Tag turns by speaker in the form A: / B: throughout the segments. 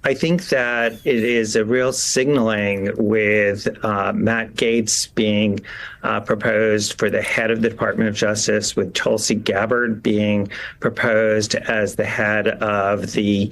A: I think that it is a real signaling with Matt Gaetz being proposed for the head of the Department of Justice, with Tulsi Gabbard being proposed as the head of the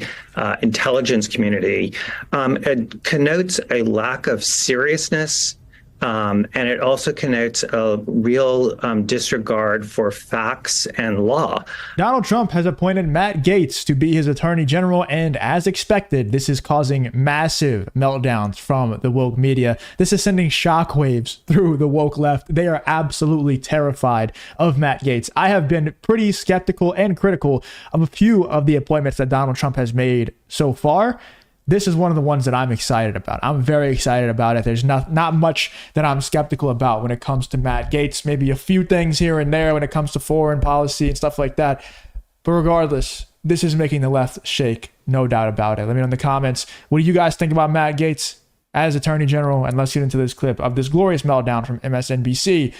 A: intelligence community. It connotes a lack of seriousness. And it also connotes a real disregard for facts and law.
B: Donald Trump has appointed Matt Gaetz to be his attorney general, and as expected, this is causing massive meltdowns from the woke media. This is sending shockwaves through the woke left. They are absolutely terrified of Matt Gaetz. I have been pretty skeptical and critical of a few of the appointments that Donald Trump has made so far. This is one of the ones that I'm excited about. I'm very excited about it. There's not much that I'm skeptical about when it comes to Matt Gaetz. Maybe a few things here and there when it comes to foreign policy and stuff like that. But regardless, this is making the left shake, no doubt about it. Let me know in the comments, what do you guys think about Matt Gaetz as Attorney General? And let's get into this clip of this glorious meltdown from MSNBC,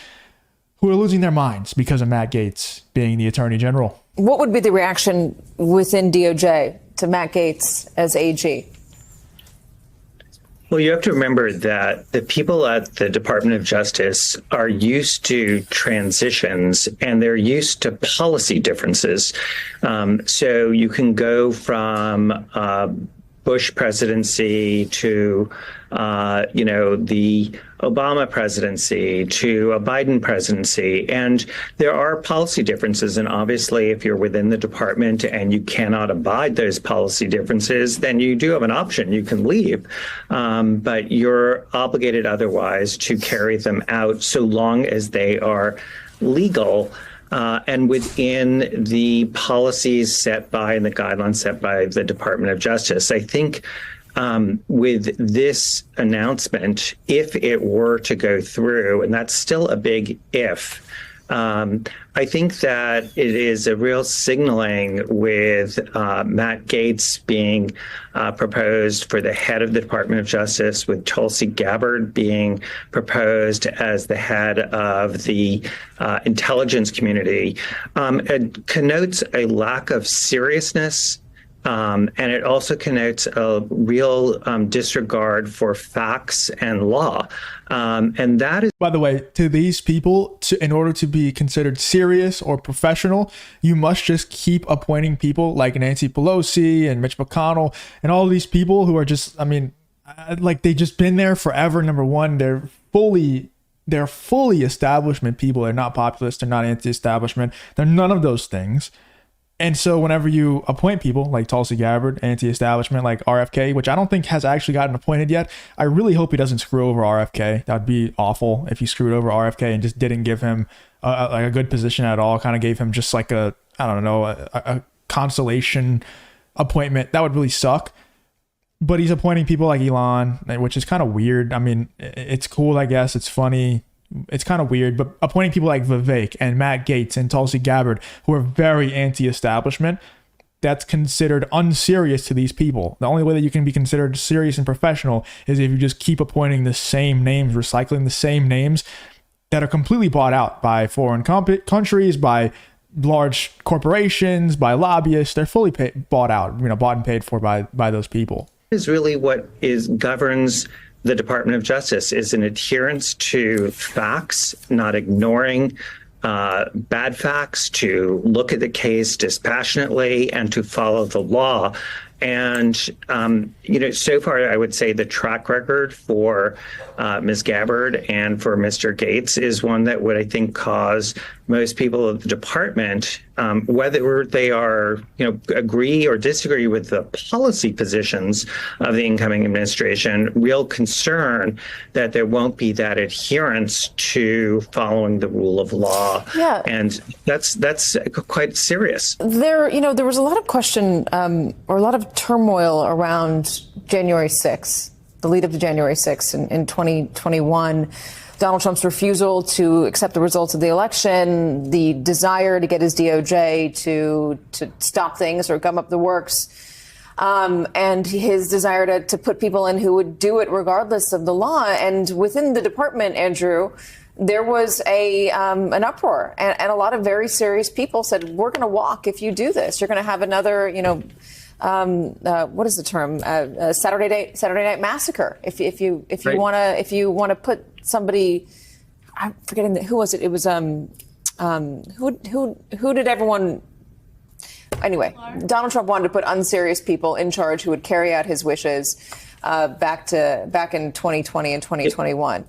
B: who are losing their minds because of Matt Gaetz being the Attorney General.
C: What would be the reaction within DOJ to Matt Gaetz as AG?
A: Well, you have to remember that the people at the Department of Justice are used to transitions and they're used to policy differences. So you can go from Bush presidency to, the Obama presidency to a Biden presidency. And there are policy differences. And obviously, if you're within the department and you cannot abide those policy differences, then you do have an option. You can leave. But you're obligated otherwise to carry them out so long as they are legal. And within the policies set by and the guidelines set by the Department of Justice. I think with this announcement, if it were to go through, and that's still a big if, I think that it is a real signaling with Matt Gaetz being proposed for the head of the Department of Justice, with Tulsi Gabbard being proposed as the head of the intelligence community. It connotes a lack of seriousness. And it also connotes a real disregard for facts and law. And that is...
B: By the way, to these people, in order to be considered serious or professional, you must just keep appointing people like Nancy Pelosi and Mitch McConnell and all these people who are just, like they just been there forever. Number one, they're fully establishment people. They're not populist. They're not anti-establishment. They're none of those things. And so whenever you appoint people like Tulsi Gabbard, anti-establishment, like RFK, which I don't think has actually gotten appointed yet, I really hope he doesn't screw over RFK. That would be awful if he screwed over RFK and just didn't give him a good position at all, kind of gave him just like a consolation appointment. That would really suck. But he's appointing people like Elon, which is kind of weird. I mean, it's cool, I guess. It's funny. It's kind of weird, but appointing people like Vivek and Matt Gaetz and Tulsi Gabbard, who are very anti-establishment, that's considered unserious to these people. The only way that you can be considered serious and professional is if you just keep appointing the same names, recycling the same names that are completely bought out by foreign countries, by large corporations, by lobbyists. They're fully bought out, bought and paid for by those people.
A: Is really what governs the Department of Justice, is an adherence to facts, not ignoring bad facts, to look at the case dispassionately and to follow the law. And, so far, I would say the track record for Ms. Gabbard and for Mr. Gaetz is one that would, I think, cause most people of the department, whether they are, agree or disagree with the policy positions of the incoming administration, real concern that there won't be that adherence to following the rule of law.
C: Yeah.
A: And that's quite serious.
C: There was a lot of question or a lot of turmoil around January 6th, the lead up to January 6th in 2021. Donald Trump's refusal to accept the results of the election, the desire to get his DOJ to stop things or gum up the works, and his desire to put people in who would do it regardless of the law. And within the department, Andrew, there was an uproar, and a lot of very serious people said, we're going to walk if you do this. You're going to have another, what is the term? Saturday Night Massacre. If you
A: Right.
C: want to put somebody, I'm forgetting who was it? It was who did everyone? Anyway, Donald Trump wanted to put unserious people in charge who would carry out his wishes back in 2020 and 2021.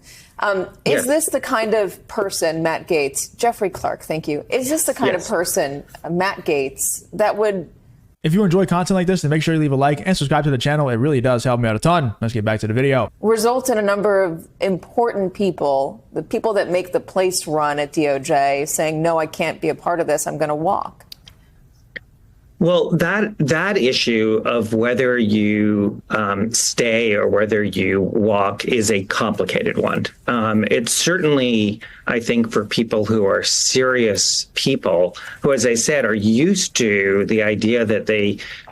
C: Is this the kind of person, Matt Gaetz, Jeffrey Clark, thank you. Is this the kind of person, Matt Gaetz, that would...
B: If you enjoy content like this, then make sure you leave a like and subscribe to the channel. It really does help me out a ton. Let's get back to the video.
C: Result in a number of important people, the people that make the place run at DOJ, saying, no, I can't be a part of this. I'm going to walk.
A: Well, that issue of whether you stay or whether you walk is a complicated one. It's certainly, I think, for people who are serious people who, as I said, are used to the idea that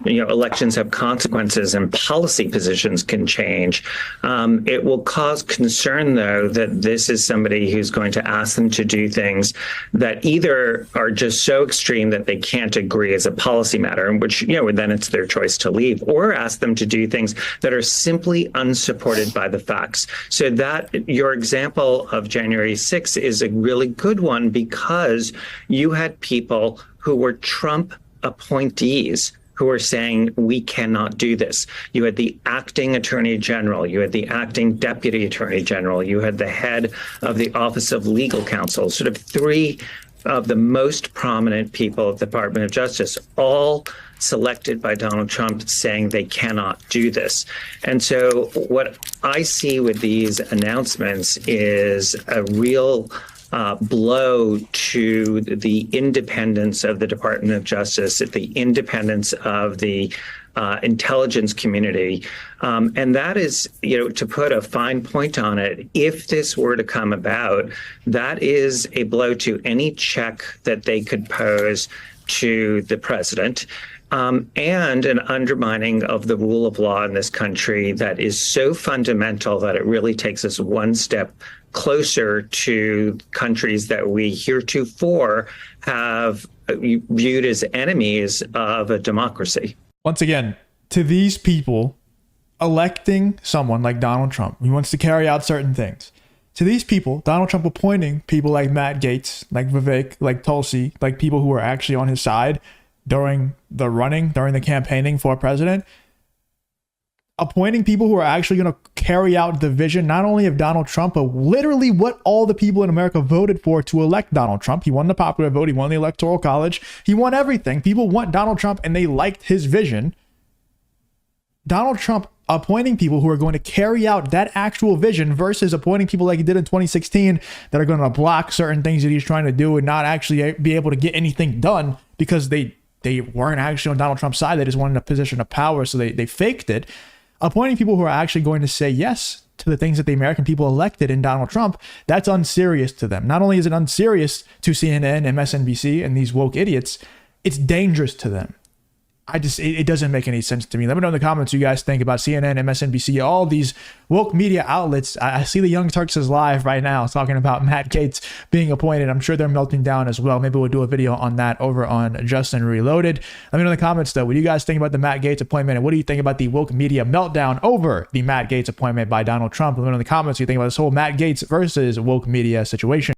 A: elections have consequences and policy positions can change. It will cause concern, though, that this is somebody who's going to ask them to do things that either are just so extreme that they can't agree as a policy matter, in which, then it's their choice to leave, or ask them to do things that are simply unsupported by the facts. So that your example of January 6th is a really good one, because you had people who were Trump appointees who are saying, we cannot do this. You had the acting attorney general, you had the acting deputy attorney general, you had the head of the Office of Legal Counsel, sort of three of the most prominent people at the Department of Justice, all selected by Donald Trump, saying they cannot do this. And so what I see with these announcements is a real blow to the independence of the Department of Justice, the independence of the intelligence community. And that is, to put a fine point on it, if this were to come about, that is a blow to any check that they could pose to the president. And an undermining of the rule of law in this country that is so fundamental that it really takes us one step closer to countries that we heretofore have viewed as enemies of a democracy.
B: Once again, to these people, electing someone like Donald Trump, he wants to carry out certain things. To these people, Donald Trump appointing people like Matt Gaetz, like Vivek, like Tulsi, like people who are actually on his side during the campaigning for president, appointing people who are actually going to carry out the vision, not only of Donald Trump, but literally what all the people in America voted for to elect Donald Trump. He won the popular vote. He won the Electoral College. He won everything. People want Donald Trump and they liked his vision. Donald Trump appointing people who are going to carry out that actual vision versus appointing people like he did in 2016 that are going to block certain things that he's trying to do and not actually be able to get anything done because they weren't actually on Donald Trump's side. They just wanted a position of power, so they faked it. Appointing people who are actually going to say yes to the things that the American people elected in Donald Trump, that's unserious to them. Not only is it unserious to CNN, MSNBC, and these woke idiots, it's dangerous to them. It doesn't make any sense to me. Let me know in the comments what you guys think about CNN, MSNBC, all these woke media outlets. I see the Young Turks is live right now talking about Matt Gaetz being appointed. I'm sure they're melting down as well. Maybe we'll do a video on that over on Justin Reloaded. Let me know in the comments, though, what do you guys think about the Matt Gaetz appointment? And what do you think about the woke media meltdown over the Matt Gaetz appointment by Donald Trump? Let me know in the comments what you think about this whole Matt Gaetz versus woke media situation.